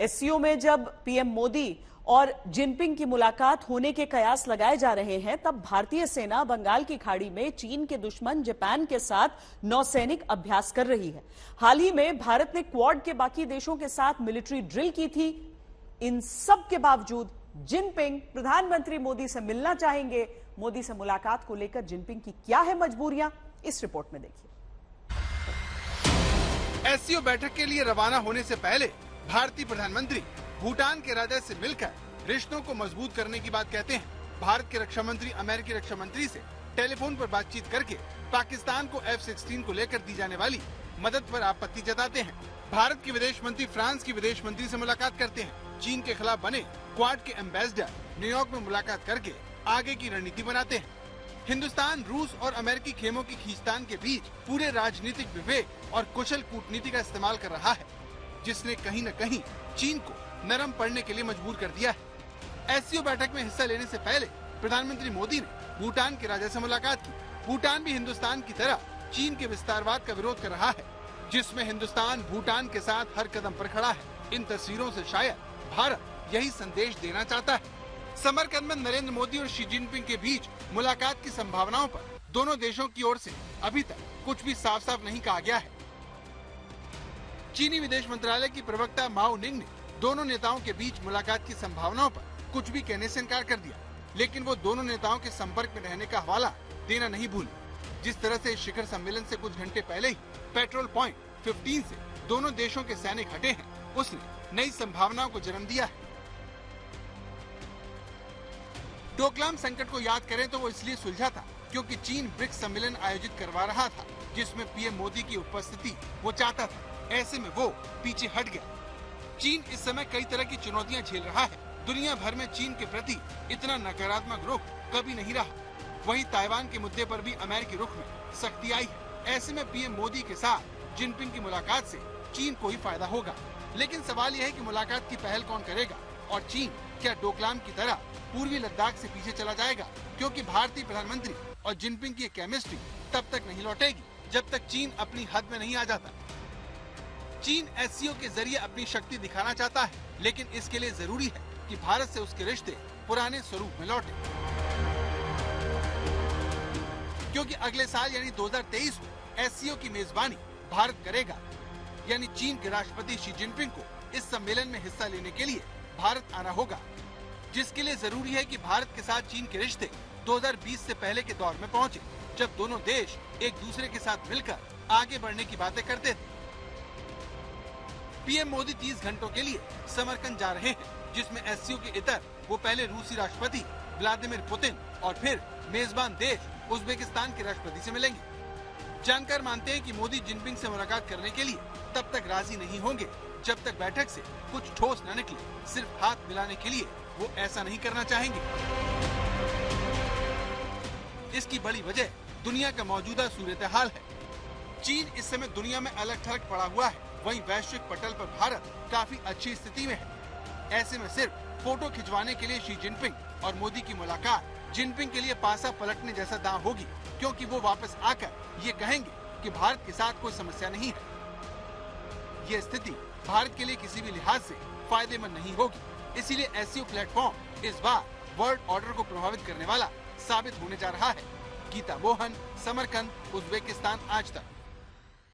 SCO में जब PM Modi और जिनपिंग की मुलाकात होने के कयास लगाए जा रहे हैं, तब भारतीय सेना बंगाल की खाड़ी में चीन के दुश्मन जापान के साथ नौसैनिक अभ्यास कर रही है। हाल ही में भारत ने क्वाड के बाकी देशों के साथ मिलिट्री ड्रिल की थी। इन सब के बावजूद जिनपिंग प्रधानमंत्री मोदी से मिलना चाहेंगे। मोदी से मुलाकात को लेकर जिनपिंग की क्या है मजबूरियां, इस रिपोर्ट में देखिए। एससीओ बैठक के लिए रवाना होने से पहले भारतीय प्रधानमंत्री भूटान के राजा से मिलकर रिश्तों को मजबूत करने की बात कहते हैं। भारत के रक्षा मंत्री अमेरिकी रक्षा मंत्री से टेलीफोन पर बातचीत करके पाकिस्तान को F-16 को लेकर दी जाने वाली मदद पर आपत्ति जताते हैं। भारत के विदेश मंत्री फ्रांस की विदेश मंत्री से मुलाकात करते हैं। चीन के खिलाफ बने क्वाड के एम्बेसडर न्यूयॉर्क में मुलाकात करके आगे की रणनीति बनाते हैं। हिंदुस्तान, रूस और अमेरिकी खेमों की खींचतान के बीच पूरे राजनीतिक विवेक और कुशल कूटनीति का इस्तेमाल कर रहा है, जिसने कहीं न कहीं चीन को नरम पड़ने के लिए मजबूर कर दिया है। एससीओ बैठक में हिस्सा लेने से पहले प्रधानमंत्री मोदी ने भूटान के राजा से मुलाकात की। भूटान भी हिंदुस्तान की तरह चीन के विस्तारवाद का विरोध कर रहा है, जिसमें हिंदुस्तान भूटान के साथ हर कदम पर खड़ा है। इन तस्वीरों से शायद भारत यही संदेश देना चाहता है। समरकंद में नरेंद्र मोदी और शी जिनपिंग के बीच मुलाकात की संभावनाओं पर दोनों देशों की ओर से अभी तक कुछ भी साफ साफ नहीं कहा गया है। चीनी विदेश मंत्रालय की प्रवक्ता माओ निंग ने दोनों नेताओं के बीच मुलाकात की संभावनाओं पर कुछ भी कहने से इनकार कर दिया, लेकिन वो दोनों नेताओं के संपर्क में रहने का हवाला देना नहीं भूली। जिस तरह से इस शिखर सम्मेलन से कुछ घंटे पहले ही पेट्रोल पॉइंट 15 से दोनों देशों के सैनिक हटे हैं, उसने नई संभावनाओं को जन्म दिया है। डोकलाम संकट को याद करें तो वो इसलिए सुलझा था क्योंकि चीन ब्रिक्स सम्मेलन आयोजित करवा रहा था, जिसमें पीएम मोदी की उपस्थिति वो चाहता था। ऐसे में वो पीछे हट गया। चीन इस समय कई तरह की चुनौतियां झेल रहा है। दुनिया भर में चीन के प्रति इतना नकारात्मक रुख कभी नहीं रहा। वहीं ताइवान के मुद्दे पर भी अमेरिकी रुख में सख्ती आई है। ऐसे में पीएम मोदी के साथ जिनपिंग की मुलाकात से चीन को ही फायदा होगा। लेकिन सवाल यह है कि मुलाकात की पहल कौन करेगा और चीन क्या डोकलाम की तरह पूर्वी लद्दाख से पीछे चला जाएगा? क्योंकि भारतीय प्रधानमंत्री और जिनपिंग की केमिस्ट्री तब तक नहीं लौटेगी जब तक चीन अपनी हद में नहीं आ जाता। चीन एससीओ के जरिए अपनी शक्ति दिखाना चाहता है, लेकिन इसके लिए जरूरी है कि भारत से उसके रिश्ते पुराने स्वरूप में लौटे, क्योंकि अगले साल यानी 2023 में एससीओ की मेजबानी भारत करेगा। यानी चीन के राष्ट्रपति शी जिनपिंग को इस सम्मेलन में हिस्सा लेने के लिए भारत आना होगा, जिसके लिए जरूरी है कि भारत के साथ चीन के रिश्ते 2020 से पहले के दौर में पहुंचे, जब दोनों देश एक दूसरे के साथ मिलकर आगे बढ़ने की बातें करते थे। पीएम मोदी 30 घंटों के लिए समरकंद जा रहे हैं, जिसमें एससीओ के इतर वो पहले रूसी राष्ट्रपति व्लादिमीर पुतिन और फिर मेजबान देश उज्बेकिस्तान के राष्ट्रपति से मिलेंगे। जानकार मानते हैं कि मोदी जिनपिंग से मुलाकात करने के लिए तब तक राजी नहीं होंगे जब तक बैठक से कुछ ठोस न निकले। सिर्फ हाथ मिलाने के लिए वो ऐसा नहीं करना चाहेंगे। इसकी बड़ी वजह दुनिया का मौजूदा सूरत-ए-हाल है। चीन इस समय दुनिया में अलग थलग पड़ा हुआ है, वहीं वैश्विक पटल पर भारत काफी अच्छी स्थिति में है। ऐसे में सिर्फ फोटो खिंचवाने के लिए शी जिनपिंग और मोदी की मुलाकात जिनपिंग के लिए पासा पलटने जैसा दांव होगी, क्योंकि वो वापस आकर ये कहेंगे कि भारत के साथ कोई समस्या नहीं है। ये स्थिति भारत के लिए किसी भी लिहाज से फायदेमंद नहीं होगी। इसीलिए एससीओ प्लेटफॉर्म इस बार वर्ल्ड ऑर्डर को प्रभावित करने वाला साबित होने जा रहा है। गीता मोहन, समरकंद, उज्बेकिस्तान आज तक।